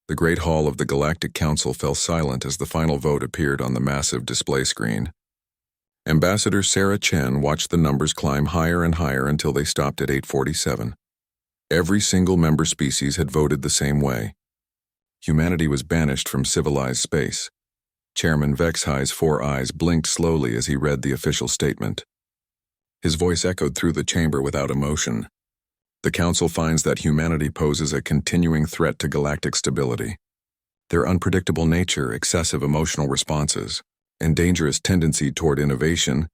The great hall of the Galactic Council fell silent as the final vote appeared on the massive display screen. Ambassador Sarah Chen watched the numbers climb higher and higher until they stopped at 847. Every single member species had voted the same way. Humanity was banished from civilized space. Chairman Vexhi's 4 eyes blinked slowly as he read the official statement. His voice echoed through the chamber without emotion. The Council finds that humanity poses a continuing threat to galactic stability. Their unpredictable nature, excessive emotional responses, and dangerous tendency toward innovation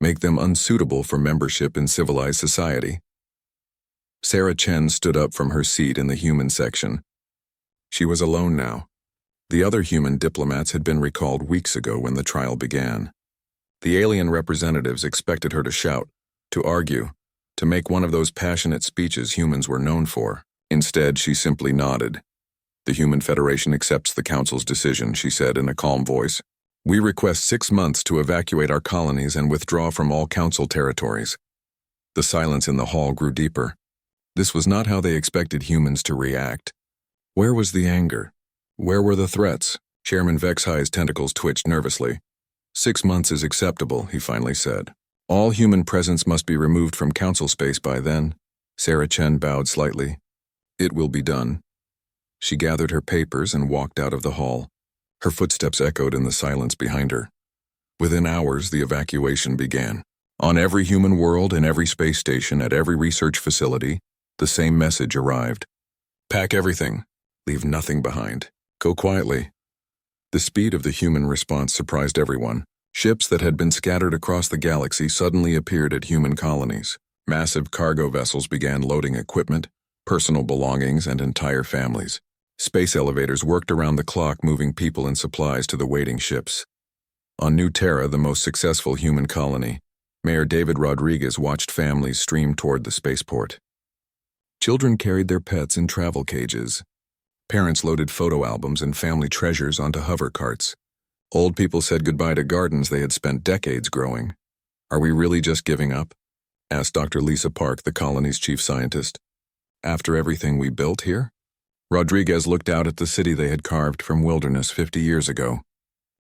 make them unsuitable for membership in civilized society. Sarah Chen stood up from her seat in the human section. She was alone now. The other human diplomats had been recalled weeks ago when the trial began. The alien representatives expected her to shout, to argue, to make one of those passionate speeches humans were known for. Instead, she simply nodded. "The Human Federation accepts the Council's decision," she said in a calm voice. "We request 6 months to evacuate our colonies and withdraw from all Council territories." The silence in the hall grew deeper. This was not how they expected humans to react. Where was the anger? Where were the threats? Chairman Vexhi's tentacles twitched nervously. 6 months is acceptable, he finally said. All human presence must be removed from Council space by then. Sarah Chen bowed slightly. It will be done. She gathered her papers and walked out of the hall. Her footsteps echoed in the silence behind her. Within hours, the evacuation began. On every human world, in every space station, at every research facility, the same message arrived. Pack everything. Leave nothing behind. Go quietly. The speed of the human response surprised everyone. Ships that had been scattered across the galaxy suddenly appeared at human colonies. Massive cargo vessels began loading equipment, personal belongings, and entire families. Space elevators worked around the clock, moving people and supplies to the waiting ships. On New Terra, the most successful human colony, Mayor David Rodriguez watched families stream toward the spaceport. Children carried their pets in travel cages. Parents loaded photo albums and family treasures onto hover carts. Old people said goodbye to gardens they had spent decades growing. Are we really just giving up? Asked Dr. Lisa Park, the colony's chief scientist. After everything we built here? Rodriguez looked out at the city they had carved from wilderness 50 years ago.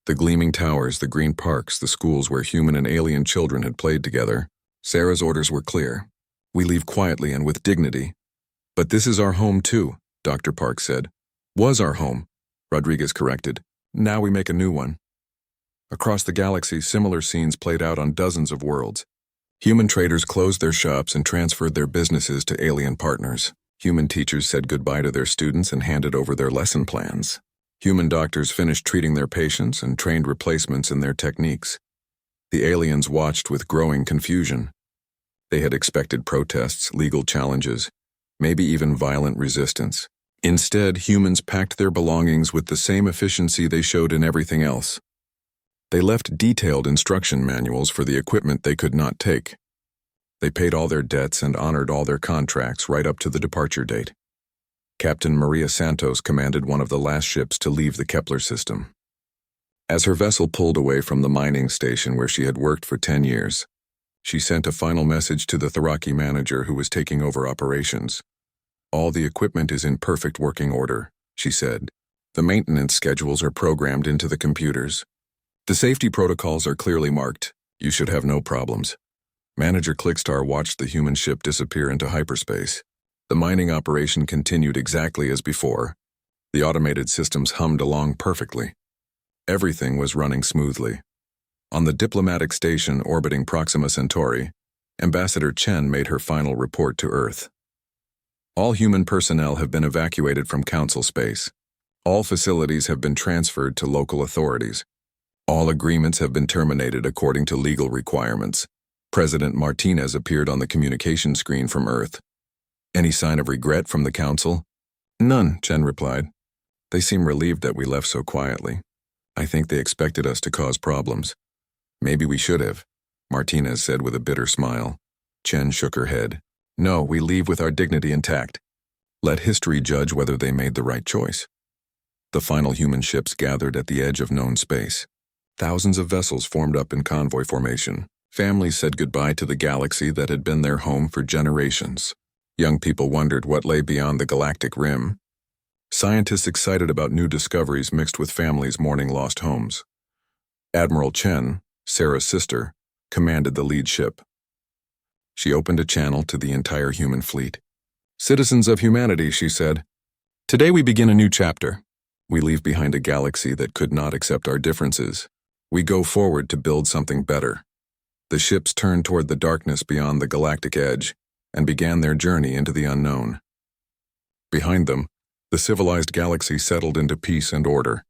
The gleaming towers, the green parks, the schools where human and alien children had played together. Sarah's orders were clear. We leave quietly and with dignity. But this is our home too, Dr. Park said. Was our home, Rodriguez corrected. Now we make a new one. Across the galaxy, similar scenes played out on dozens of worlds. Human traders closed their shops and transferred their businesses to alien partners. Human teachers said goodbye to their students and handed over their lesson plans. Human doctors finished treating their patients and trained replacements in their techniques. The aliens watched with growing confusion. They had expected protests, legal challenges, maybe even violent resistance. Instead, humans packed their belongings with the same efficiency they showed in everything else. They left detailed instruction manuals for the equipment they could not take. They paid all their debts and honored all their contracts right up to the departure date. Captain Maria Santos commanded one of the last ships to leave the Kepler system. As her vessel pulled away from the mining station where she had worked for 10 years, she sent a final message to the Tharaki manager who was taking over operations. All the equipment is in perfect working order, she said. The maintenance schedules are programmed into the computers. The safety protocols are clearly marked. You should have no problems. Manager Clickstar watched the human ship disappear into hyperspace. The mining operation continued exactly as before. The automated systems hummed along perfectly. Everything was running smoothly. On the diplomatic station orbiting Proxima Centauri, Ambassador Chen made her final report to Earth. All human personnel have been evacuated from Council space. All facilities have been transferred to local authorities. All agreements have been terminated according to legal requirements. President Martinez appeared on the communication screen from Earth. Any sign of regret from the Council? None, Chen replied. They seem relieved that we left so quietly. I think they expected us to cause problems. Maybe we should have, Martinez said with a bitter smile. Chen shook her head. No, we leave with our dignity intact. Let history judge whether they made the right choice. The final human ships gathered at the edge of known space. Thousands of vessels formed up in convoy formation. Families said goodbye to the galaxy that had been their home for generations. Young people wondered what lay beyond the galactic rim. Scientists excited about new discoveries mixed with families mourning lost homes. Admiral Chen, Sarah's sister, commanded the lead ship. She opened a channel to the entire human fleet. "Citizens of humanity," she said, "today we begin a new chapter. We leave behind a galaxy that could not accept our differences. We go forward to build something better." The ships turned toward the darkness beyond the galactic edge and began their journey into the unknown. Behind them, the civilized galaxy settled into peace and order.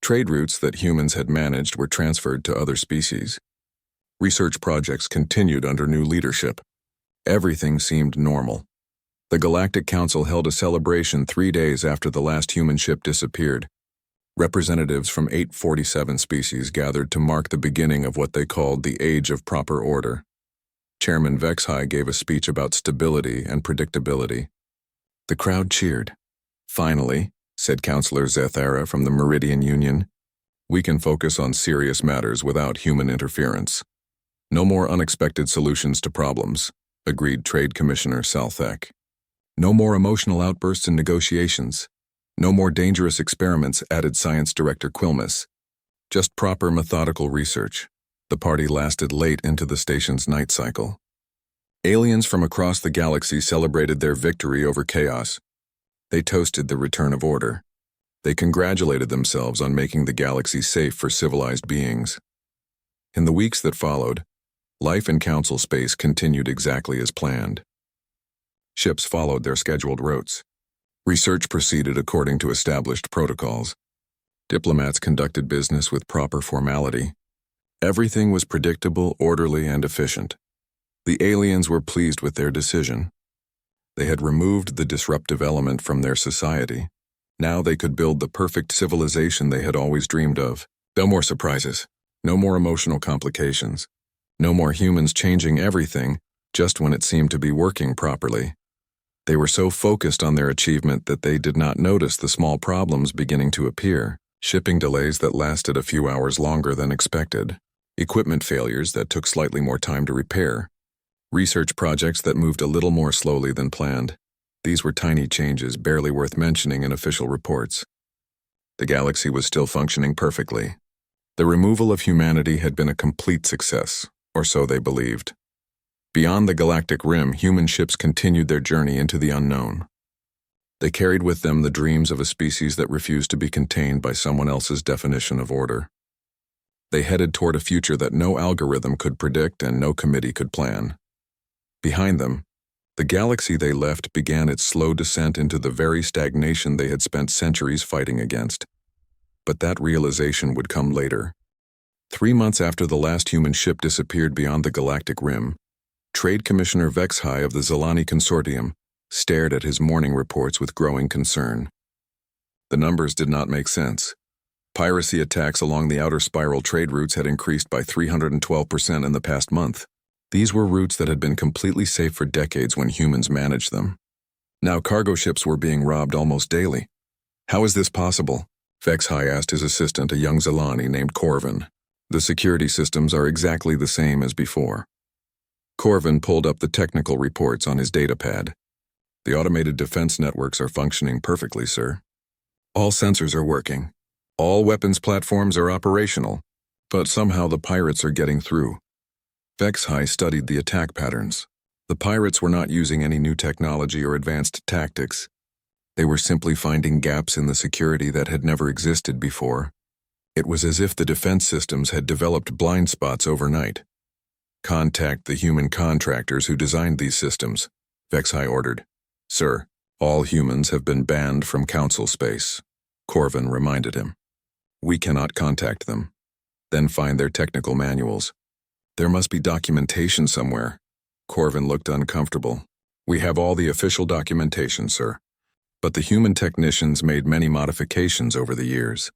Trade routes that humans had managed were transferred to other species. Research projects continued under new leadership. Everything seemed normal. The Galactic Council held a celebration 3 days after the last human ship disappeared. Representatives from 847 species gathered to mark the beginning of what they called the Age of Proper Order. Chairman HFY gave a speech about stability and predictability. The crowd cheered. "Finally," said Councillor Zethara from the Meridian Union, "we can focus on serious matters without human interference. No more unexpected solutions to problems," agreed Trade Commissioner Salthek. "No more emotional outbursts in negotiations. No more dangerous experiments," added Science Director Quilmes. "Just proper methodical research." The party lasted late into the station's night cycle. Aliens from across the galaxy celebrated their victory over chaos. They toasted the return of order. They congratulated themselves on making the galaxy safe for civilized beings. In the weeks that followed, life in Council space continued exactly as planned. Ships followed their scheduled routes. Research proceeded according to established protocols. Diplomats conducted business with proper formality. Everything was predictable, orderly, and efficient. The aliens were pleased with their decision. They had removed the disruptive element from their society. Now they could build the perfect civilization they had always dreamed of. No more surprises. No more emotional complications. No more humans changing everything just when it seemed to be working properly. They were so focused on their achievement that they did not notice the small problems beginning to appear. Shipping delays that lasted a few hours longer than expected. Equipment failures that took slightly more time to repair. Research projects that moved a little more slowly than planned. These were tiny changes barely worth mentioning in official reports. The galaxy was still functioning perfectly. The removal of humanity had been a complete success, or so they believed. Beyond the galactic rim, human ships continued their journey into the unknown. They carried with them the dreams of a species that refused to be contained by someone else's definition of order. They headed toward a future that no algorithm could predict and no committee could plan. Behind them, the galaxy they left began its slow descent into the very stagnation they had spent centuries fighting against. But that realization would come later. 3 months after the last human ship disappeared beyond the galactic rim, Trade Commissioner HFY of the Zelani Consortium stared at his morning reports with growing concern. The numbers did not make sense. Piracy attacks along the outer spiral trade routes had increased by 312% in the past month. These were routes that had been completely safe for decades when humans managed them. Now cargo ships were being robbed almost daily. "How is this possible?" HFY asked his assistant, a young Zelani named Corvin. "The security systems are exactly the same as before." Corvin pulled up the technical reports on his datapad. "The automated defense networks are functioning perfectly, sir. All sensors are working. All weapons platforms are operational. But somehow the pirates are getting through." HFY studied the attack patterns. The pirates were not using any new technology or advanced tactics. They were simply finding gaps in the security that had never existed before. It was as if the defense systems had developed blind spots overnight. "Contact the human contractors who designed these systems," HFY ordered. "Sir, all humans have been banned from Council space," Corvin reminded him. "We cannot contact them." "Then find their technical manuals." "There must be documentation somewhere." Corvin looked uncomfortable. "We have all the official documentation, sir. But the human technicians made many modifications over the years.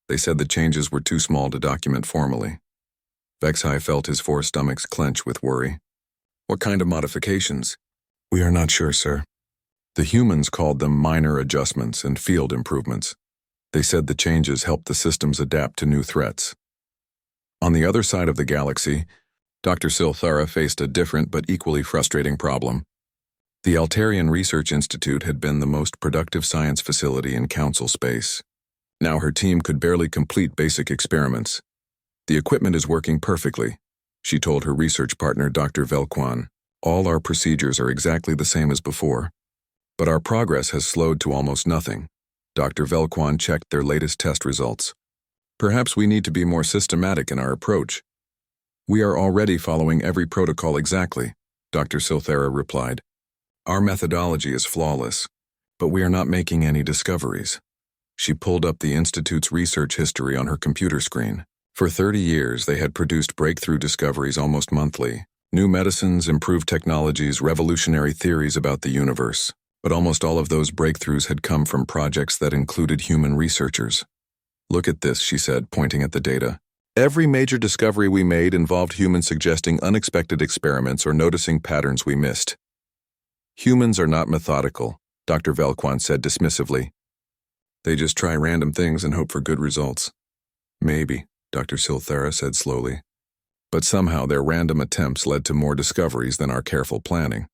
They said the changes were too small to document formally." HFY felt his 4 stomachs clench with worry. "What kind of modifications?" "We are not sure, sir." The humans called them minor adjustments and field improvements. They said the changes helped the systems adapt to new threats. On the other side of the galaxy, Dr. Silthara faced a different but equally frustrating problem. The Altarian Research Institute had been the most productive science facility in Council space. Now her team could barely complete basic experiments. The equipment is working perfectly, she told her research partner Dr. Velquan. All our procedures are exactly the same as before. But our progress has slowed to almost nothing. Dr. Velquan checked their latest test results. Perhaps we need to be more systematic in our approach. We are already following every protocol exactly, Dr. Silthera replied. Our methodology is flawless, but we are not making any discoveries. She pulled up the Institute's research history on her computer screen. For 30 years, they had produced breakthrough discoveries almost monthly. New medicines, improved technologies, revolutionary theories about the universe. But almost all of those breakthroughs had come from projects that included human researchers. Look at this, she said, pointing at the data. Every major discovery we made involved humans suggesting unexpected experiments or noticing patterns we missed. Humans are not methodical, Dr. Velquan said dismissively. They just try random things and hope for good results. Maybe, Dr. Silthera said slowly. But somehow their random attempts led to more discoveries than our careful planning.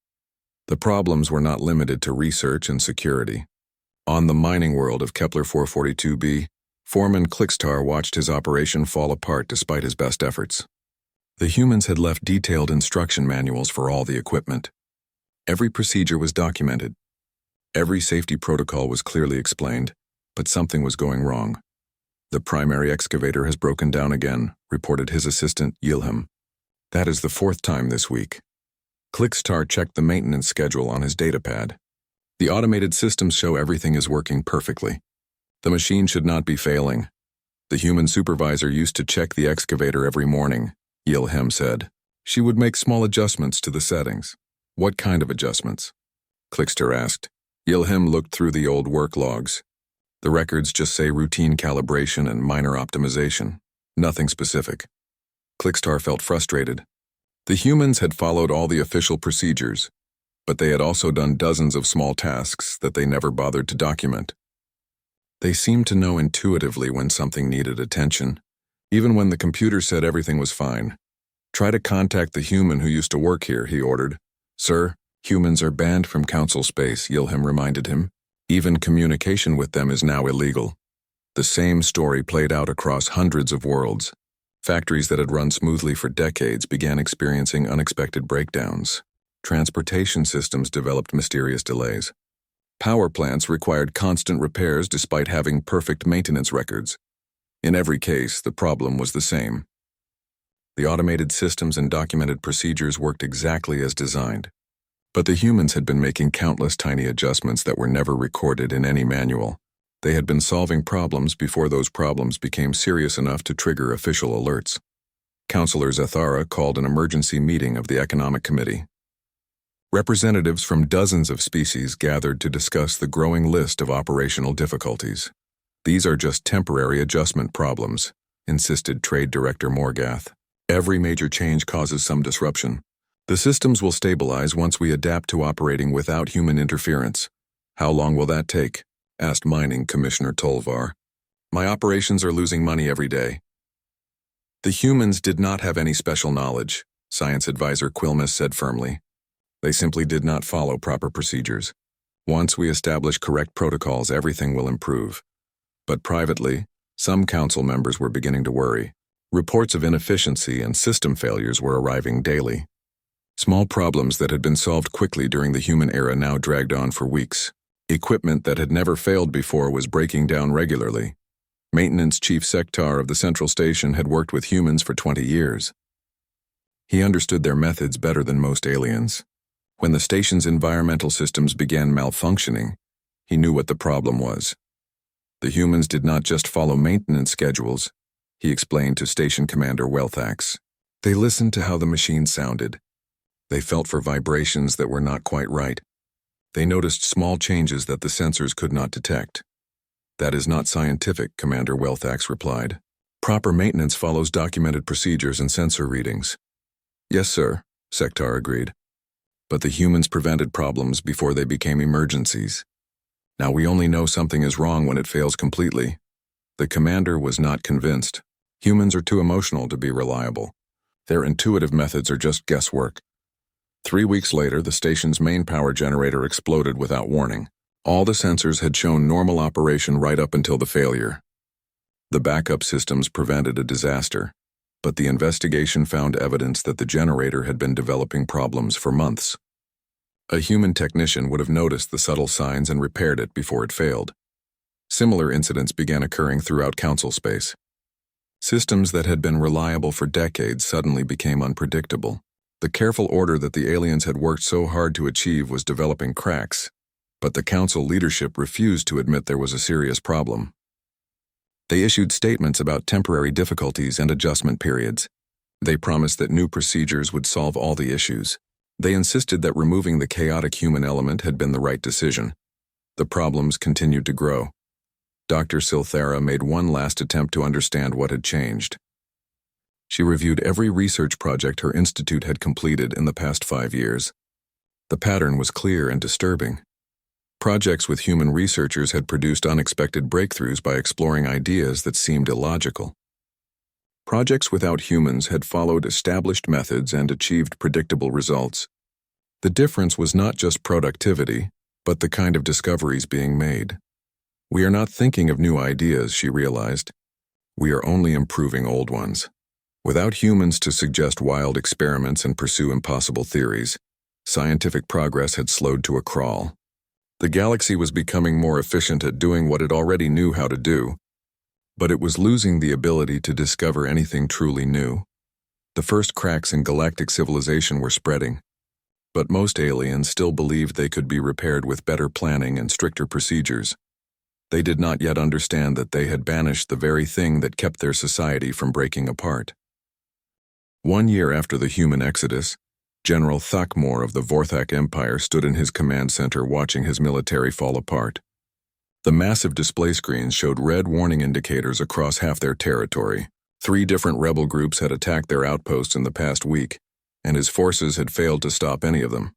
The problems were not limited to research and security. On the mining world of Kepler 442b, Foreman Clickstar watched his operation fall apart despite his best efforts. The humans had left detailed instruction manuals for all the equipment. Every procedure was documented. Every safety protocol was clearly explained, but something was going wrong. The primary excavator has broken down again, reported his assistant, Yilham. That is the 4th time this week. Clickstar checked the maintenance schedule on his datapad. The automated systems show everything is working perfectly. The machine should not be failing. The human supervisor used to check the excavator every morning, Yilham said. She would make small adjustments to the settings. What kind of adjustments? Clickstar asked. Yilham looked through the old work logs. The records just say routine calibration and minor optimization. Nothing specific. Clickstar felt frustrated. The humans had followed all the official procedures, but they had also done dozens of small tasks that they never bothered to document. They seemed to know intuitively when something needed attention, even when the computer said everything was fine. Try to contact the human who used to work here, he ordered. Sir, humans are banned from Council space, Yilham reminded him. Even communication with them is now illegal. The same story played out across hundreds of worlds. Factories that had run smoothly for decades began experiencing unexpected breakdowns. Transportation systems developed mysterious delays. Power plants required constant repairs despite having perfect maintenance records. In every case, the problem was the same. The automated systems and documented procedures worked exactly as designed. But the humans had been making countless tiny adjustments that were never recorded in any manual. They had been solving problems before those problems became serious enough to trigger official alerts. Councillor Zathara called an emergency meeting of the Economic Committee. Representatives from dozens of species gathered to discuss the growing list of operational difficulties. These are just temporary adjustment problems, insisted Trade Director Morgath. Every major change causes some disruption. The systems will stabilize once we adapt to operating without human interference. How long will that take? Asked Mining Commissioner Tolvar. My operations are losing money every day. The humans did not have any special knowledge, Science Advisor Quilmes said firmly. They simply did not follow proper procedures. Once we establish correct protocols, everything will improve. But privately, some council members were beginning to worry. Reports of inefficiency and system failures were arriving daily. Small problems that had been solved quickly during the human era now dragged on for weeks. Equipment that had never failed before was breaking down regularly. Maintenance Chief Sektar of the Central Station had worked with humans for 20 years. He understood their methods better than most aliens. When the station's environmental systems began malfunctioning, he knew what the problem was. The humans did not just follow maintenance schedules, he explained to Station Commander Welthax. They listened to how the machine sounded. They felt for vibrations that were not quite right. They noticed small changes that the sensors could not detect. That is not scientific, Commander Welthax replied. Proper maintenance follows documented procedures and sensor readings. Yes, sir, Sektar agreed. But the humans prevented problems before they became emergencies. Now we only know something is wrong when it fails completely. The commander was not convinced. Humans are too emotional to be reliable. Their intuitive methods are just guesswork. 3 weeks later, the station's main power generator exploded without warning. All the sensors had shown normal operation right up until the failure. The backup systems prevented a disaster, but the investigation found evidence that the generator had been developing problems for months. A human technician would have noticed the subtle signs and repaired it before it failed. Similar incidents began occurring throughout Council space. Systems that had been reliable for decades suddenly became unpredictable. The careful order that the aliens had worked so hard to achieve was developing cracks, but the Council leadership refused to admit there was a serious problem. They issued statements about temporary difficulties and adjustment periods. They promised that new procedures would solve all the issues. They insisted that removing the chaotic human element had been the right decision. The problems continued to grow. Dr. Silthera made one last attempt to understand what had changed. She reviewed every research project her institute had completed in the past 5 years. The pattern was clear and disturbing. Projects with human researchers had produced unexpected breakthroughs by exploring ideas that seemed illogical. Projects without humans had followed established methods and achieved predictable results. The difference was not just productivity, but the kind of discoveries being made. We are not thinking of new ideas, she realized. We are only improving old ones. Without humans to suggest wild experiments and pursue impossible theories, scientific progress had slowed to a crawl. The galaxy was becoming more efficient at doing what it already knew how to do, but it was losing the ability to discover anything truly new. The first cracks in galactic civilization were spreading, but most aliens still believed they could be repaired with better planning and stricter procedures. They did not yet understand that they had banished the very thing that kept their society from breaking apart. 1 year after the human exodus, General Thakmor of the Vorthak Empire stood in his command center watching his military fall apart. The massive display screens showed red warning indicators across half their territory. 3 different rebel groups had attacked their outposts in the past week, and his forces had failed to stop any of them.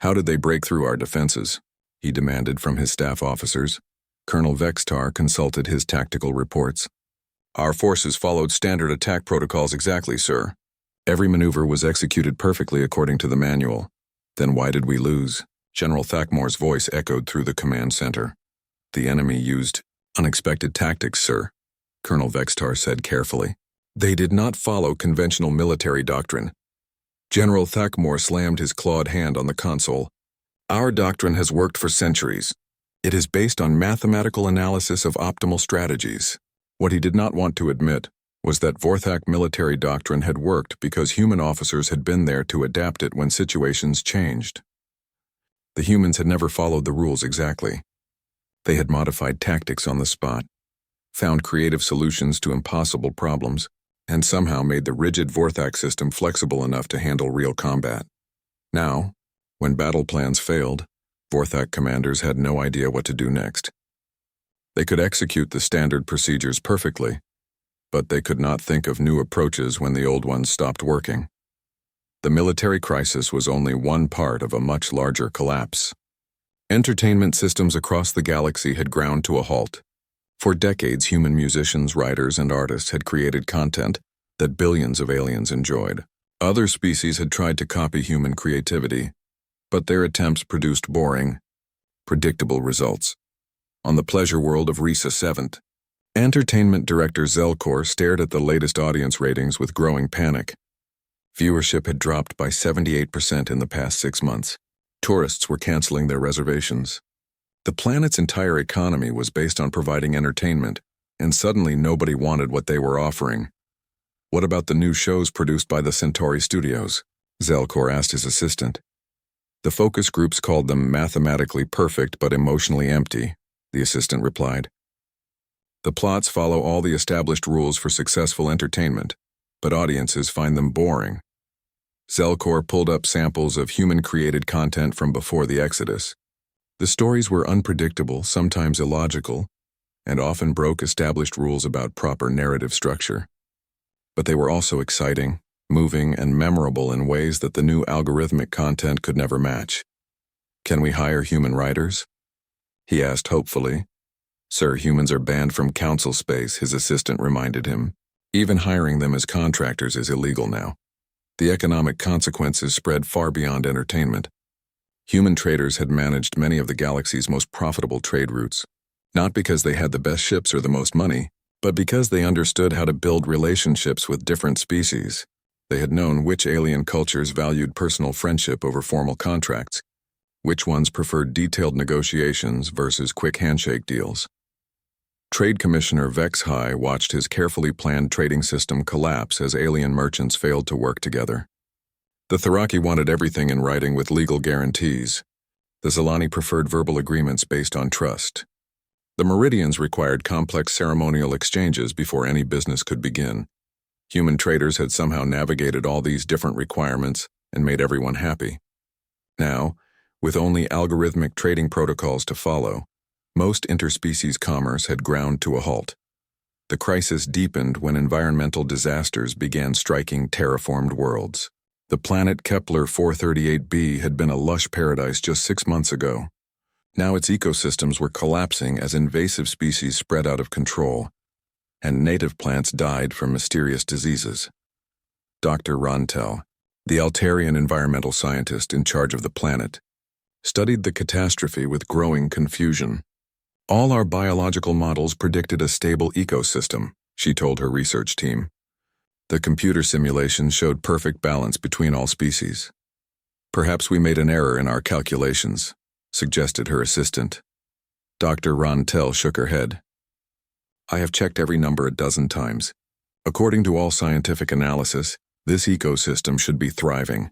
How did they break through our defenses? He demanded from his staff officers. Colonel Vextar consulted his tactical reports. Our forces followed standard attack protocols exactly, sir. Every maneuver was executed perfectly according to the manual. Then why did we lose? General Thakmor's voice echoed through the command center. The enemy used unexpected tactics, sir, Colonel Vextar said carefully. They did not follow conventional military doctrine. General Thakmor slammed his clawed hand on the console. Our doctrine has worked for centuries. It is based on mathematical analysis of optimal strategies. What he did not want to admit was that Vorthak military doctrine had worked because human officers had been there to adapt it when situations changed. The humans had never followed the rules exactly. They had modified tactics on the spot, found creative solutions to impossible problems, and somehow made the rigid Vorthak system flexible enough to handle real combat. Now, when battle plans failed, Vorthak commanders had no idea what to do next. They could execute the standard procedures perfectly, but they could not think of new approaches when the old ones stopped working. The military crisis was only one part of a much larger collapse. Entertainment systems across the galaxy had ground to a halt. For decades, human musicians, writers, and artists had created content that billions of aliens enjoyed. Other species had tried to copy human creativity, but their attempts produced boring, predictable results. On the pleasure world of Risa 7th, entertainment director Zelkor stared at the latest audience ratings with growing panic. Viewership had dropped by 78% in the past 6 months. Tourists were canceling their reservations. The planet's entire economy was based on providing entertainment, and suddenly nobody wanted what they were offering. What about the new shows produced by the Centauri Studios? Zelkor asked his assistant. The focus groups called them mathematically perfect but emotionally empty, the assistant replied. The plots follow all the established rules for successful entertainment, but audiences find them boring. Zelkor pulled up samples of human-created content from before the Exodus. The stories were unpredictable, sometimes illogical, and often broke established rules about proper narrative structure. But they were also exciting, moving, and memorable in ways that the new algorithmic content could never match. Can we hire human writers? He asked hopefully. Sir, humans are banned from council space, his assistant reminded him. Even hiring them as contractors is illegal now. The economic consequences spread far beyond entertainment. Human traders had managed many of the galaxy's most profitable trade routes, not because they had the best ships or the most money, but because they understood how to build relationships with different species. They had known which alien cultures valued personal friendship over formal contracts, which ones preferred detailed negotiations versus quick handshake deals. Trade Commissioner Vex High watched his carefully planned trading system collapse as alien merchants failed to work together. The Tharaki wanted everything in writing with legal guarantees. The Zilani preferred verbal agreements based on trust. The Meridians required complex ceremonial exchanges before any business could begin. Human traders had somehow navigated all these different requirements and made everyone happy. Now, with only algorithmic trading protocols to follow, most interspecies commerce had ground to a halt. The crisis deepened when environmental disasters began striking terraformed worlds. The planet Kepler 438b had been a lush paradise just 6 months ago. Now its ecosystems were collapsing as invasive species spread out of control, and native plants died from mysterious diseases. Dr. Rontel, the Altarian environmental scientist in charge of the planet, studied the catastrophe with growing confusion. All our biological models predicted a stable ecosystem, she told her research team. The computer simulations showed perfect balance between all species. Perhaps we made an error in our calculations, suggested her assistant. Dr. Rontel shook her head. I have checked every number a dozen times. According to all scientific analysis, this ecosystem should be thriving.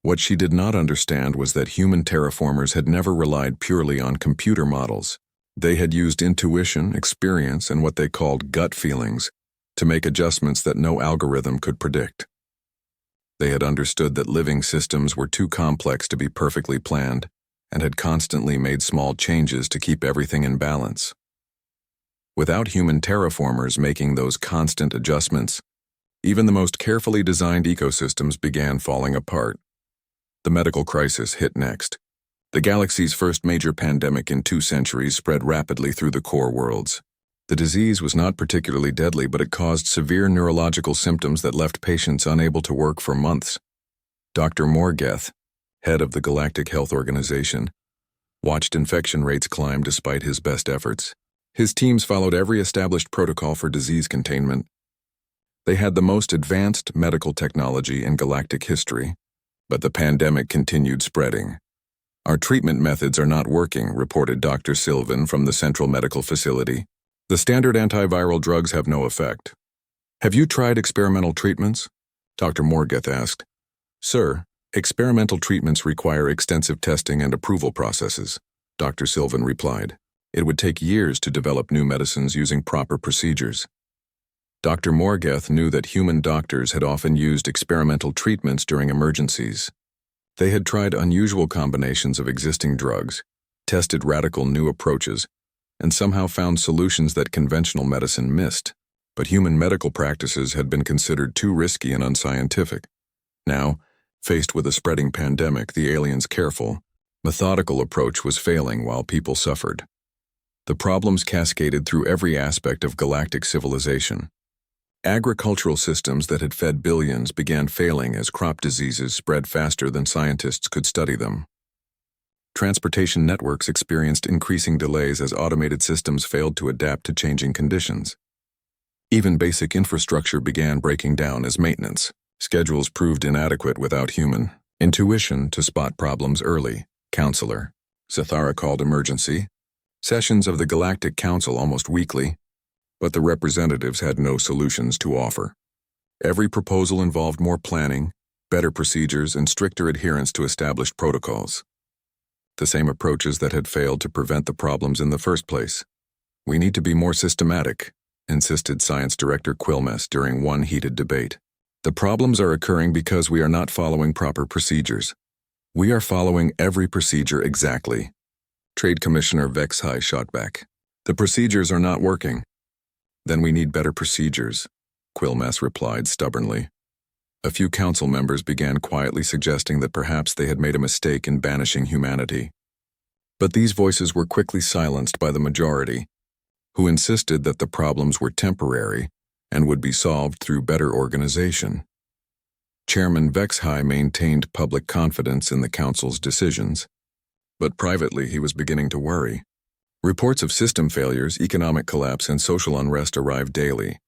What she did not understand was that human terraformers had never relied purely on computer models. They had used intuition, experience, and what they called gut feelings to make adjustments that no algorithm could predict. They had understood that living systems were too complex to be perfectly planned and had constantly made small changes to keep everything in balance. Without human terraformers making those constant adjustments, even the most carefully designed ecosystems began falling apart. The medical crisis hit next. The galaxy's first major pandemic in 2 centuries spread rapidly through the core worlds. The disease was not particularly deadly, but it caused severe neurological symptoms that left patients unable to work for months. Dr. Morgeth, head of the Galactic Health Organization, watched infection rates climb despite his best efforts. His teams followed every established protocol for disease containment. They had the most advanced medical technology in galactic history, but the pandemic continued spreading. Our treatment methods are not working, reported Dr. Sylvan from the Central Medical Facility. The standard antiviral drugs have no effect. Have you tried experimental treatments? Dr. Morgeth asked. Sir, experimental treatments require extensive testing and approval processes, Dr. Sylvan replied. It would take years to develop new medicines using proper procedures. Dr. Morgeth knew that human doctors had often used experimental treatments during emergencies. They had tried unusual combinations of existing drugs, tested radical new approaches, and somehow found solutions that conventional medicine missed. But human medical practices had been considered too risky and unscientific. Now, faced with a spreading pandemic, the aliens' careful, methodical approach was failing while people suffered. The problems cascaded through every aspect of galactic civilization. Agricultural systems that had fed billions began failing as crop diseases spread faster than scientists could study them. Transportation networks experienced increasing delays as automated systems failed to adapt to changing conditions. Even basic infrastructure began breaking down as maintenance schedules proved inadequate without human intuition to spot problems early. Counselor, Zathara called emergency. Sessions of the Galactic Council almost weekly, but the representatives had no solutions to offer. Every proposal involved more planning, better procedures, and stricter adherence to established protocols. The same approaches that had failed to prevent the problems in the first place. We need to be more systematic, insisted Science Director Quilmes during one heated debate. The problems are occurring because we are not following proper procedures. We are following every procedure exactly. Trade Commissioner Vex High shot back. The procedures are not working. Then we need better procedures, Quilmes replied stubbornly. A few council members began quietly suggesting that perhaps they had made a mistake in banishing humanity. But these voices were quickly silenced by the majority, who insisted that the problems were temporary and would be solved through better organization. Chairman Vexhai maintained public confidence in the Council's decisions, but privately he was beginning to worry. Reports of system failures, economic collapse, and social unrest arrived daily.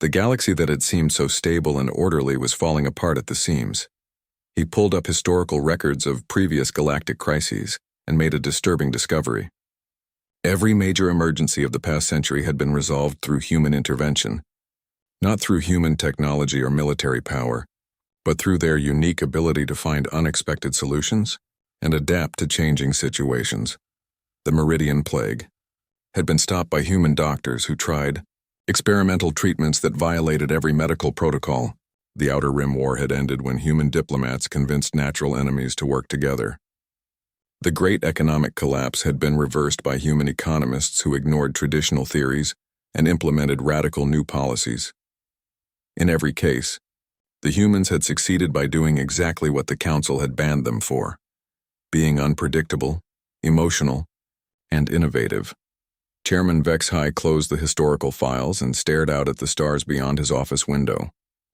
The galaxy that had seemed so stable and orderly was falling apart at the seams. He pulled up historical records of previous galactic crises and made a disturbing discovery. Every major emergency of the past century had been resolved through human intervention, not through human technology or military power, but through their unique ability to find unexpected solutions and adapt to changing situations. The Meridian Plague had been stopped by human doctors who tried experimental treatments that violated every medical protocol. The Outer Rim War had ended when human diplomats convinced natural enemies to work together. The great economic collapse had been reversed by human economists who ignored traditional theories and implemented radical new policies. In every case, the humans had succeeded by doing exactly what the Council had banned them for: being unpredictable, emotional, and innovative. Chairman Vexhai closed the historical files and stared out at the stars beyond his office window.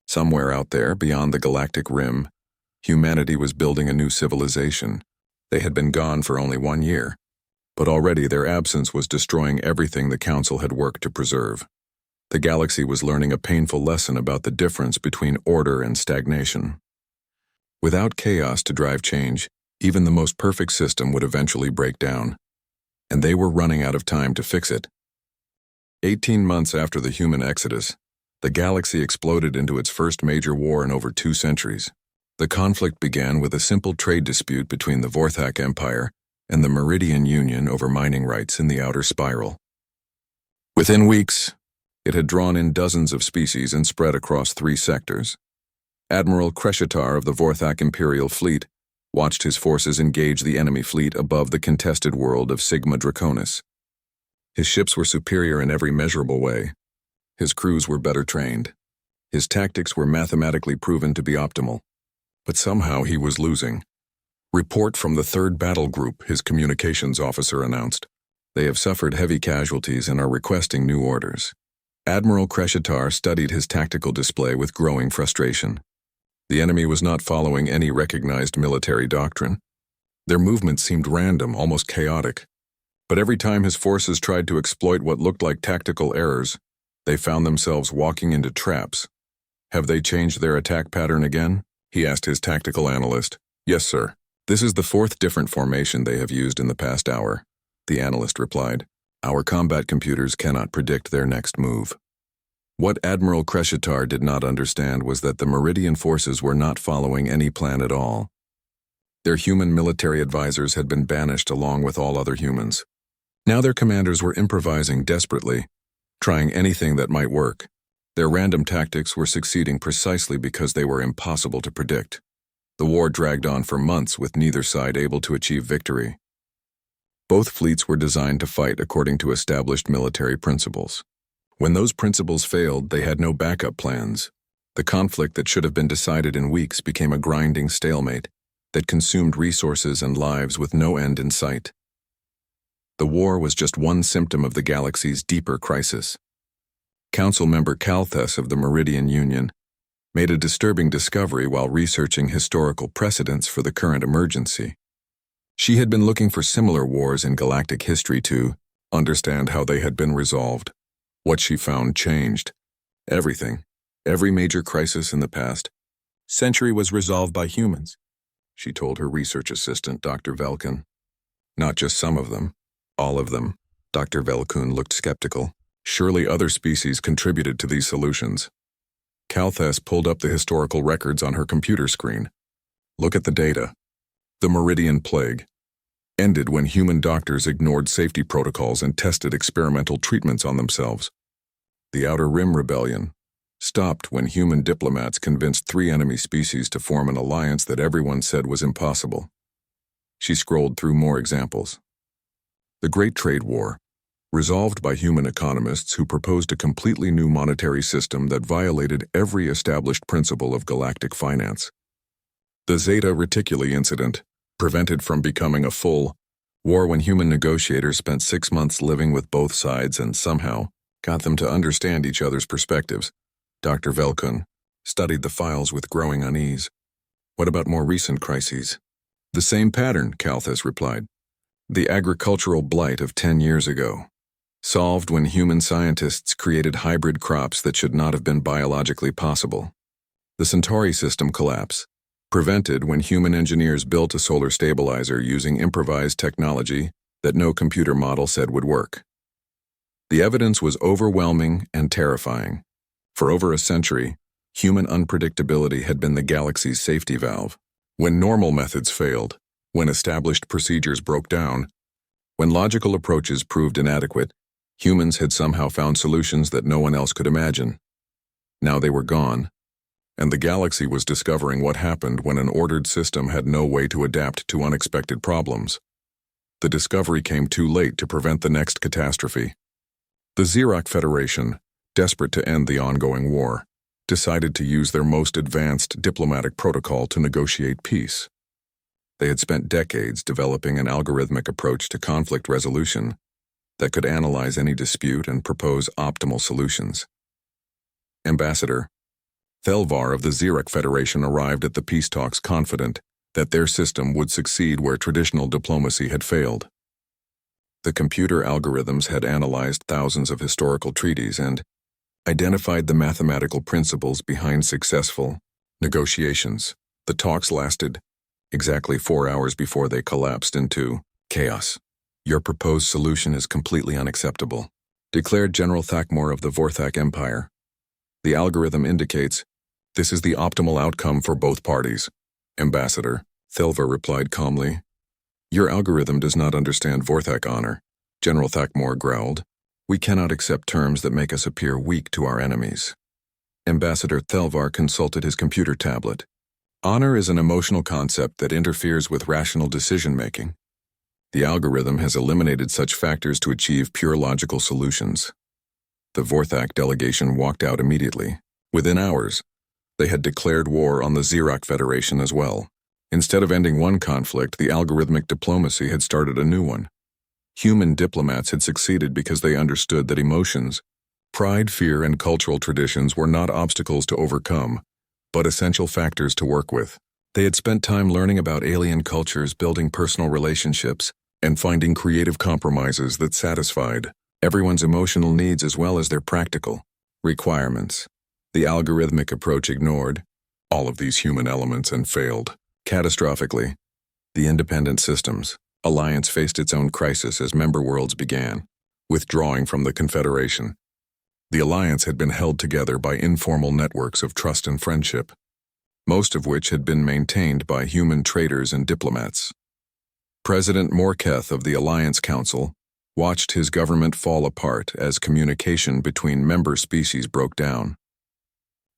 Somewhere out there, beyond the galactic rim, humanity was building a new civilization. They had been gone for only 1 year, but already their absence was destroying everything the Council had worked to preserve. The galaxy was learning a painful lesson about the difference between order and stagnation. Without chaos to drive change, even the most perfect system would eventually break down, and they were running out of time to fix it. 18 months after the human exodus, the galaxy exploded into its first major war in over 2 centuries. The conflict began with a simple trade dispute between the Vorthak Empire and the Meridian Union over mining rights in the Outer Spiral. Within weeks, it had drawn in dozens of species and spread across 3 sectors. Admiral Kreshitar of the Vorthak Imperial Fleet watched his forces engage the enemy fleet above the contested world of Sigma Draconis. His ships were superior in every measurable way. His crews were better trained. His tactics were mathematically proven to be optimal. But somehow he was losing. "Report from the 3rd Battle Group," his communications officer announced. "They have suffered heavy casualties and are requesting new orders." Admiral Kreshitar studied his tactical display with growing frustration. The enemy was not following any recognized military doctrine. Their movements seemed random, almost chaotic. But every time his forces tried to exploit what looked like tactical errors, they found themselves walking into traps. "Have they changed their attack pattern again?" he asked his tactical analyst. "Yes, sir. This is the 4th different formation they have used in the past hour," the analyst replied. "Our combat computers cannot predict their next move." What Admiral Kreshitar did not understand was that the Meridian forces were not following any plan at all. Their human military advisors had been banished along with all other humans. Now their commanders were improvising desperately, trying anything that might work. Their random tactics were succeeding precisely because they were impossible to predict. The war dragged on for months with neither side able to achieve victory. Both fleets were designed to fight according to established military principles. When those principles failed, they had no backup plans. The conflict that should have been decided in weeks became a grinding stalemate that consumed resources and lives with no end in sight. The war was just one symptom of the galaxy's deeper crisis. Council member Kalthus of the Meridian Union made a disturbing discovery while researching historical precedents for the current emergency. She had been looking for similar wars in galactic history to understand how they had been resolved. What she found changed everything. Every major crisis in the past century was resolved by humans, she told her research assistant, Dr. Velkun. "Not just some of them, all of them." Dr. Velkun looked skeptical. "Surely other species contributed to these solutions." Kalthus pulled up the historical records on her computer screen. "Look at the data. The Meridian Plague ended when human doctors ignored safety protocols and tested experimental treatments on themselves. The Outer Rim Rebellion stopped when human diplomats convinced 3 enemy species to form an alliance that everyone said was impossible." She scrolled through more examples. The Great Trade War, resolved by human economists who proposed a completely new monetary system that violated every established principle of galactic finance. The Zeta Reticuli incident, prevented from becoming a full war when human negotiators spent 6 months living with both sides and somehow got them to understand each other's perspectives, Dr. Velkun studied the files with growing unease. What about more recent crises? The same pattern, Calthus replied. The agricultural blight of 10 years ago. Solved when human scientists created hybrid crops that should not have been biologically possible. The Centauri system collapse. Prevented when human engineers built a solar stabilizer using improvised technology that no computer model said would work. The evidence was overwhelming and terrifying. For over a century, human unpredictability had been the galaxy's safety valve. When normal methods failed, when established procedures broke down, when logical approaches proved inadequate, humans had somehow found solutions that no one else could imagine. Now they were gone, and the galaxy was discovering what happened when an ordered system had no way to adapt to unexpected problems. The discovery came too late to prevent the next catastrophe. The Xerox Federation, desperate to end the ongoing war, decided to use their most advanced diplomatic protocol to negotiate peace. They had spent decades developing an algorithmic approach to conflict resolution that could analyze any dispute and propose optimal solutions. Ambassador Thelvar of the Xerox Federation arrived at the peace talks confident that their system would succeed where traditional diplomacy had failed. The computer algorithms had analyzed thousands of historical treaties and identified the mathematical principles behind successful negotiations. The talks lasted exactly 4 hours before they collapsed into chaos. Your proposed solution is completely unacceptable, declared General Thakmor of the Vorthak Empire. The algorithm indicates this is the optimal outcome for both parties. Ambassador, Thelvar replied calmly. Your algorithm does not understand Vorthak honor, General Thakmor growled. We cannot accept terms that make us appear weak to our enemies. Ambassador Thelvar consulted his computer tablet. Honor is an emotional concept that interferes with rational decision-making. The algorithm has eliminated such factors to achieve pure logical solutions. The Vorthak delegation walked out immediately. Within hours, they had declared war on the Xerox Federation as well. Instead of ending one conflict, the algorithmic diplomacy had started a new one. Human diplomats had succeeded because they understood that emotions, pride, fear, and cultural traditions were not obstacles to overcome, but essential factors to work with. They had spent time learning about alien cultures, building personal relationships, and finding creative compromises that satisfied everyone's emotional needs as well as their practical requirements. The algorithmic approach ignored all of these human elements and failed catastrophically. The independent systems alliance faced its own crisis as member worlds began withdrawing from the Confederation. The alliance had been held together by informal networks of trust and friendship, most of which had been maintained by human traders and diplomats. President Morketh of the Alliance Council watched his government fall apart as communication between member species broke down.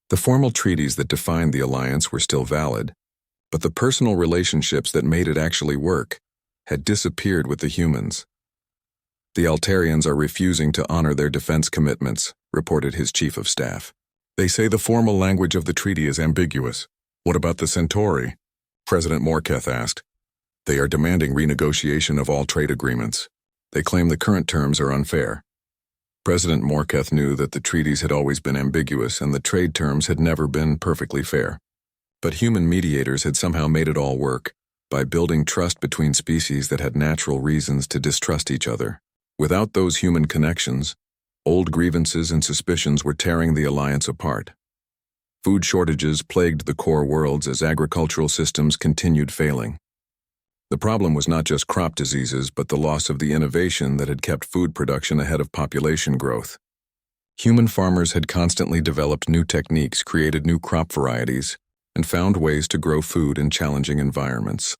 The formal treaties that defined the alliance were still valid, but the personal relationships that made it actually work had disappeared with the humans. The Altarians are refusing to honor their defense commitments, reported his chief of staff. They say the formal language of the treaty is ambiguous. What about the Centauri? President Morketh asked. They are demanding renegotiation of all trade agreements. They claim the current terms are unfair. President Morketh knew that the treaties had always been ambiguous and the trade terms had never been perfectly fair. But human mediators had somehow made it all work by building trust between species that had natural reasons to distrust each other. Without those human connections, old grievances and suspicions were tearing the alliance apart. Food shortages plagued the core worlds as agricultural systems continued failing. The problem was not just crop diseases, but the loss of the innovation that had kept food production ahead of population growth. Human farmers had constantly developed new techniques, created new crop varieties, and found ways to grow food in challenging environments.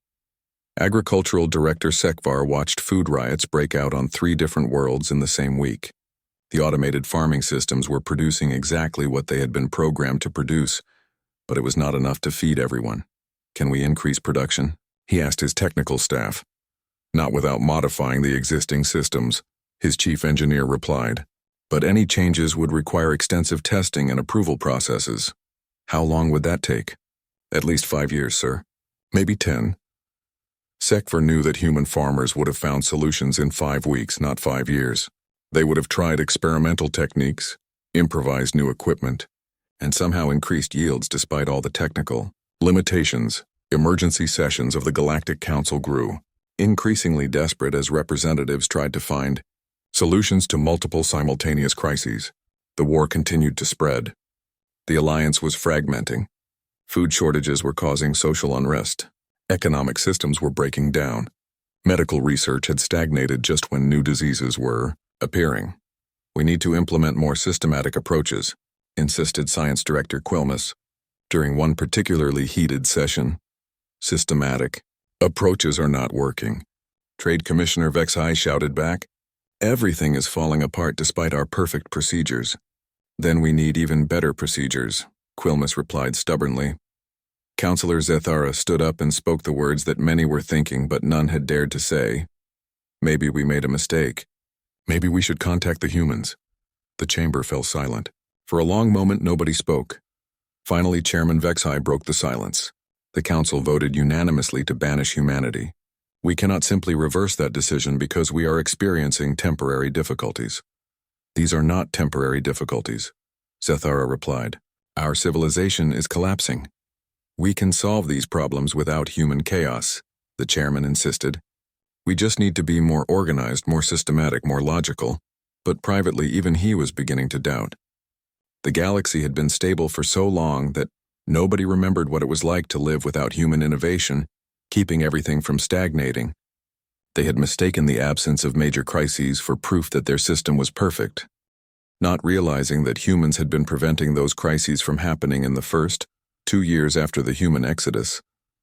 Agricultural Director Sekvar watched food riots break out on 3 different worlds in the same week. The automated farming systems were producing exactly what they had been programmed to produce, but it was not enough to feed everyone. Can we increase production? He asked his technical staff. Not without modifying the existing systems, his chief engineer replied. But any changes would require extensive testing and approval processes. How long would that take? At least 5 years, sir. Maybe 10. Sekvar knew that human farmers would have found solutions in 5 weeks, not 5 years. They would have tried experimental techniques, improvised new equipment, and somehow increased yields despite all the technical limitations. Emergency sessions of the Galactic Council grew, increasingly desperate as representatives tried to find solutions to multiple simultaneous crises. The war continued to spread. The alliance was fragmenting. Food shortages were causing social unrest. Economic systems were breaking down. Medical research had stagnated just when new diseases were appearing. "We need to implement more systematic approaches," insisted Science Director Quilmes during one particularly heated session. "Systematic approaches are not working," Trade Commissioner Vexai shouted back. "Everything is falling apart despite our perfect procedures." "Then we need even better procedures," Quilmes replied stubbornly. Councillor Zethara stood up and spoke the words that many were thinking but none had dared to say. "Maybe we made a mistake. Maybe we should contact the humans." The chamber fell silent. For a long moment nobody spoke. Finally, Chairman Vexai broke the silence. The council voted unanimously to banish humanity. "We cannot simply reverse that decision because we are experiencing temporary difficulties." "These are not temporary difficulties," Zethara replied. "Our civilization is collapsing." "We can solve these problems without human chaos," the chairman insisted. "We just need to be more organized, more systematic, more logical." But privately, even he was beginning to doubt. The galaxy had been stable for so long that nobody remembered what it was like to live without human innovation, keeping everything from stagnating. They had mistaken the absence of major crises for proof that their system was perfect, not realizing that humans had been preventing those crises from happening in the first 2 years after the human exodus.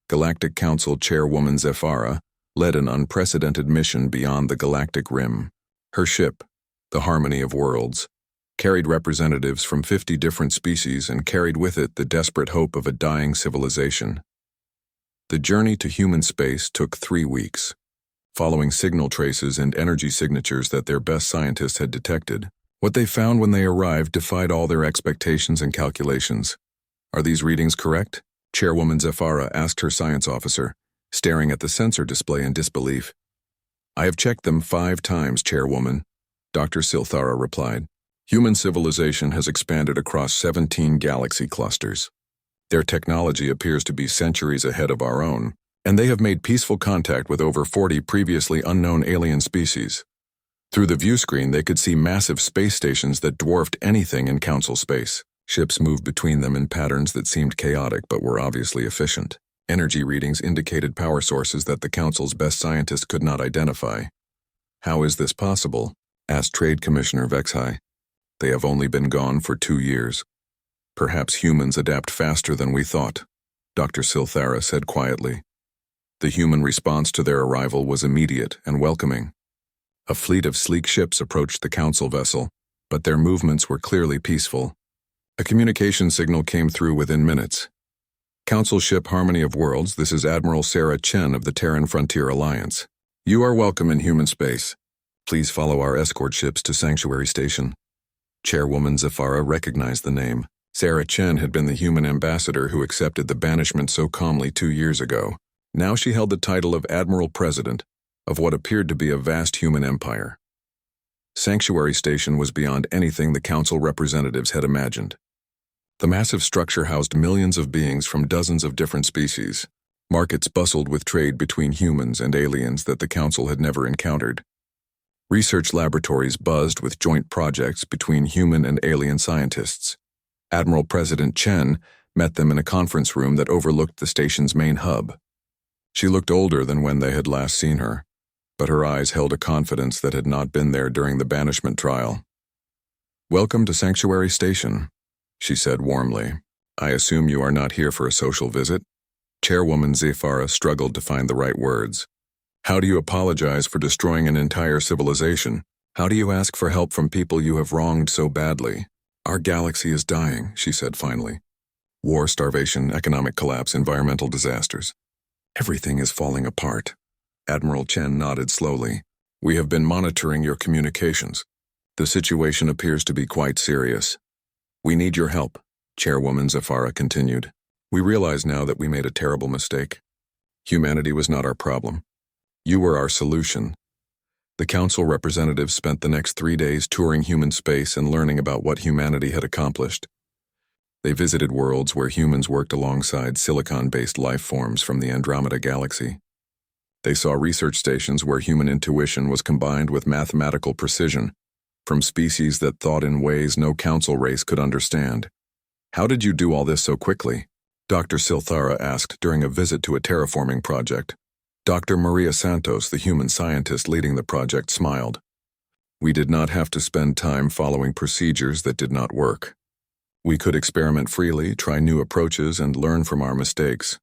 Galactic Council Chairwoman Zefara led an unprecedented mission beyond the galactic rim. Her ship, the Harmony of Worlds, carried representatives from 50 different species and carried with it the desperate hope of a dying civilization. The journey to human space took 3 weeks. Following signal traces and energy signatures that their best scientists had detected, what they found when they arrived defied all their expectations and calculations. "Are these readings correct?" Chairwoman Zefara asked her science officer, staring at the sensor display in disbelief. "I have checked them 5 times, Chairwoman," Dr. Silthara replied. "Human civilization has expanded across 17 galaxy clusters. Their technology appears to be centuries ahead of our own, and they have made peaceful contact with over 40 previously unknown alien species. Through the view screen, they could see massive space stations that dwarfed anything in Council space. Ships moved between them in patterns that seemed chaotic but were obviously efficient. Energy readings indicated power sources that the Council's best scientists could not identify. "How is this possible?" asked Trade Commissioner Vexai. "They have only been gone for 2 years. Perhaps humans adapt faster than we thought," Dr. Silthara said quietly. The human response to their arrival was immediate and welcoming. A fleet of sleek ships approached the Council vessel, but their movements were clearly peaceful. A communication signal came through within minutes. "Council ship Harmony of Worlds, this is Admiral Sarah Chen of the Terran Frontier Alliance. You are welcome in human space. Please follow our escort ships to Sanctuary Station." Chairwoman Zefara recognized the name. Sarah Chen had been the human ambassador who accepted the banishment so calmly 2 years ago. Now she held the title of Admiral President of what appeared to be a vast human empire. Sanctuary Station was beyond anything the Council representatives had imagined. The massive structure housed millions of beings from dozens of different species. Markets bustled with trade between humans and aliens that the Council had never encountered. Research laboratories buzzed with joint projects between human and alien scientists. Admiral President Chen met them in a conference room that overlooked the station's main hub. She looked older than when they had last seen her, but her eyes held a confidence that had not been there during the banishment trial. "Welcome to Sanctuary Station," she said warmly. "I assume you are not here for a social visit?" Chairwoman Zefara struggled to find the right words. "How do you apologize for destroying an entire civilization? How do you ask for help from people you have wronged so badly?" "Our galaxy is dying," she said finally. "War, starvation, economic collapse, environmental disasters. Everything is falling apart." Admiral Chen nodded slowly. "We have been monitoring your communications. The situation appears to be quite serious. We need your help," Chairwoman Zefara continued. "We realize now that we made a terrible mistake. Humanity was not our problem. You were our solution." The Council representatives spent the next 3 days touring human space and learning about what humanity had accomplished. They visited worlds where humans worked alongside silicon-based life forms from the Andromeda Galaxy. They saw research stations where human intuition was combined with mathematical precision, from species that thought in ways no council race could understand. "How did you do all this so quickly?" Dr. Silthara asked during a visit to a terraforming project. Dr. Maria Santos, the human scientist leading the project, smiled. "We did not have to spend time following procedures that did not work. We could experiment freely, try new approaches, and learn from our mistakes.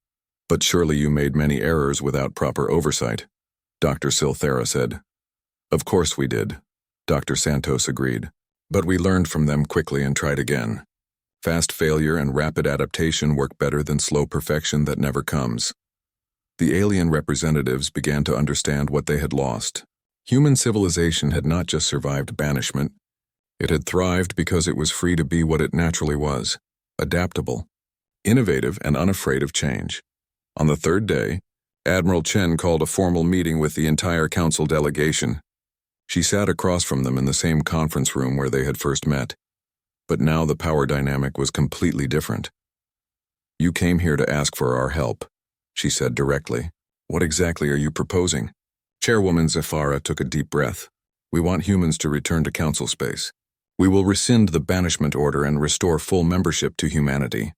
But surely you made many errors without proper oversight," Dr. Silthara said. "Of course we did," Dr. Santos agreed. "But we learned from them quickly and tried again. Fast failure and rapid adaptation work better than slow perfection that never comes." The alien representatives began to understand what they had lost. Human civilization had not just survived banishment. It had thrived because it was free to be what it naturally was, adaptable, innovative, and unafraid of change. On the third day, Admiral Chen called a formal meeting with the entire council delegation. She sat across from them in the same conference room where they had first met. But now the power dynamic was completely different. "You came here to ask for our help," she said directly. "What exactly are you proposing?" Chairwoman Zafara took a deep breath. "We want humans to return to council space. We will rescind the banishment order and restore full membership to humanity."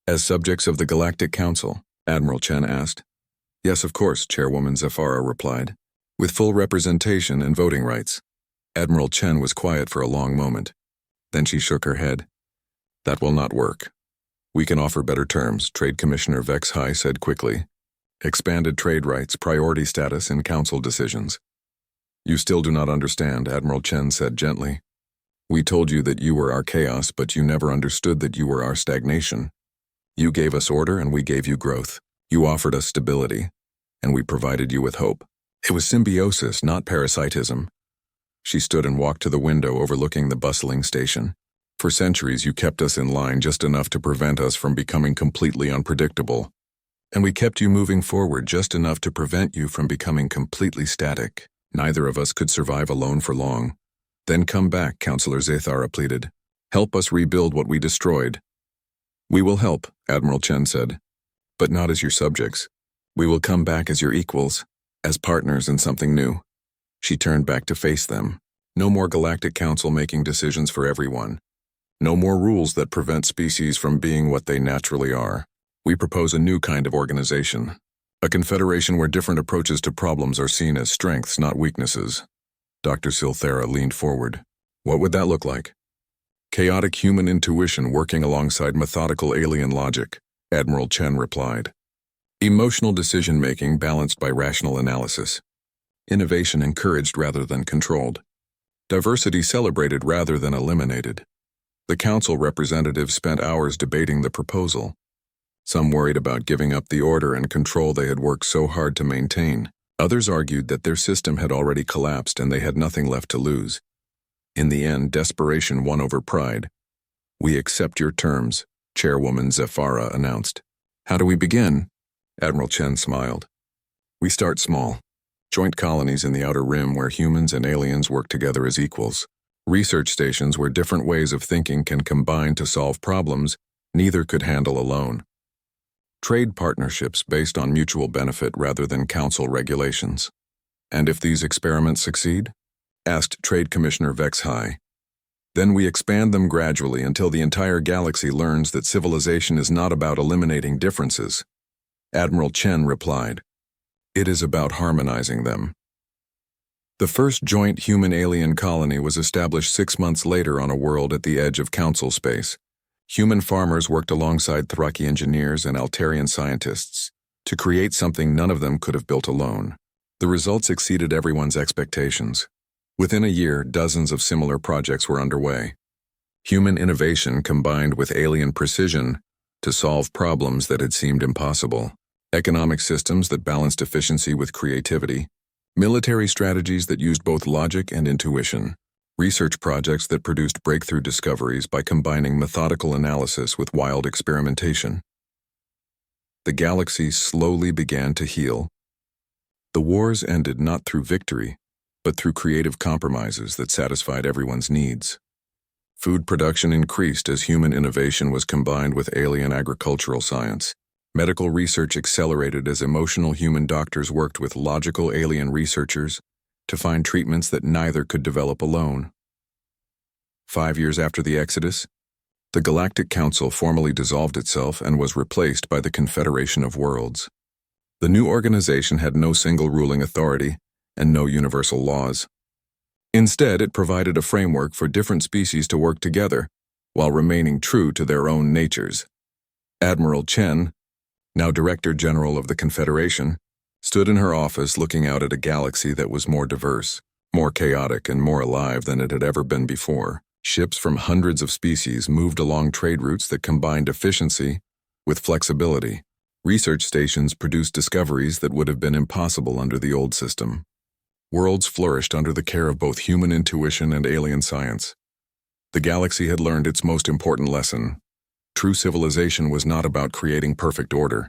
"As subjects of the Galactic Council?" Admiral Chen asked. "Yes, of course," Chairwoman Zafara replied. "With full representation and voting rights." Admiral Chen was quiet for a long moment. Then she shook her head. "That will not work. We can offer better terms," Trade Commissioner Vex High said quickly. "Expanded trade rights, priority status in council decisions." "You still do not understand," Admiral Chen said gently. "We told you that you were our chaos, but you never understood that you were our stagnation. You gave us order and we gave you growth. You offered us stability, and we provided you with hope. It was symbiosis, not parasitism." She stood and walked to the window overlooking the bustling station. "For centuries you kept us in line just enough to prevent us from becoming completely unpredictable. And we kept you moving forward just enough to prevent you from becoming completely static. Neither of us could survive alone for long." "Then come back," Counselor Zathara pleaded. "Help us rebuild what we destroyed." "We will help," Admiral Chen said. "But not as your subjects. We will come back as your equals, as partners in something new." She turned back to face them. "No more Galactic Council making decisions for everyone. No more rules that prevent species from being what they naturally are. We propose a new kind of organization. A confederation where different approaches to problems are seen as strengths, not weaknesses." Dr. Silthara leaned forward. "What would that look like?" "Chaotic human intuition working alongside methodical alien logic," Admiral Chen replied. "Emotional decision-making balanced by rational analysis. Innovation encouraged rather than controlled. Diversity celebrated rather than eliminated." The council representatives spent hours debating the proposal. Some worried about giving up the order and control they had worked so hard to maintain. Others argued that their system had already collapsed and they had nothing left to lose. In the end, desperation won over pride. "We accept your terms," Chairwoman Zafara announced. "How do we begin?" Admiral Chen smiled. "We start small. Joint colonies in the Outer Rim where humans and aliens work together as equals. Research stations where different ways of thinking can combine to solve problems neither could handle alone. Trade partnerships based on mutual benefit rather than council regulations." "And if these experiments succeed?" asked Trade Commissioner Vex High. "Then we expand them gradually until the entire galaxy learns that civilization is not about eliminating differences." Admiral Chen replied. "It is about harmonizing them." The first joint human-alien colony was established 6 months later on a world at the edge of council space. Human farmers worked alongside Thraki engineers and Altarian scientists to create something none of them could have built alone. The results exceeded everyone's expectations. Within a year, dozens of similar projects were underway. Human innovation combined with alien precision to solve problems that had seemed impossible. Economic systems that balanced efficiency with creativity. Military strategies that used both logic and intuition. Research projects that produced breakthrough discoveries by combining methodical analysis with wild experimentation. The galaxy slowly began to heal. The wars ended not through victory, but through creative compromises that satisfied everyone's needs. Food production increased as human innovation was combined with alien agricultural science. Medical research accelerated as emotional human doctors worked with logical alien researchers to find treatments that neither could develop alone. 5 years after the Exodus, the Galactic Council formally dissolved itself and was replaced by the Confederation of Worlds. The new organization had no single ruling authority and no universal laws. Instead, it provided a framework for different species to work together while remaining true to their own natures. Admiral Chen, now Director General of the Confederation, stood in her office looking out at a galaxy that was more diverse, more chaotic, and more alive than it had ever been before. Ships from hundreds of species moved along trade routes that combined efficiency with flexibility. Research stations produced discoveries that would have been impossible under the old system. Worlds flourished under the care of both human intuition and alien science. The galaxy had learned its most important lesson. True civilization was not about creating perfect order,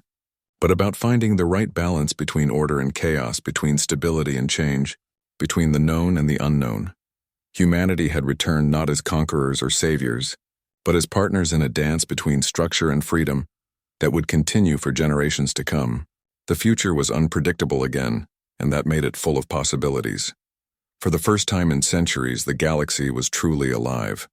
but about finding the right balance between order and chaos, between stability and change, between the known and the unknown. Humanity had returned not as conquerors or saviors, but as partners in a dance between structure and freedom that would continue for generations to come. The future was unpredictable again, and that made it full of possibilities. For the first time in centuries, the galaxy was truly alive.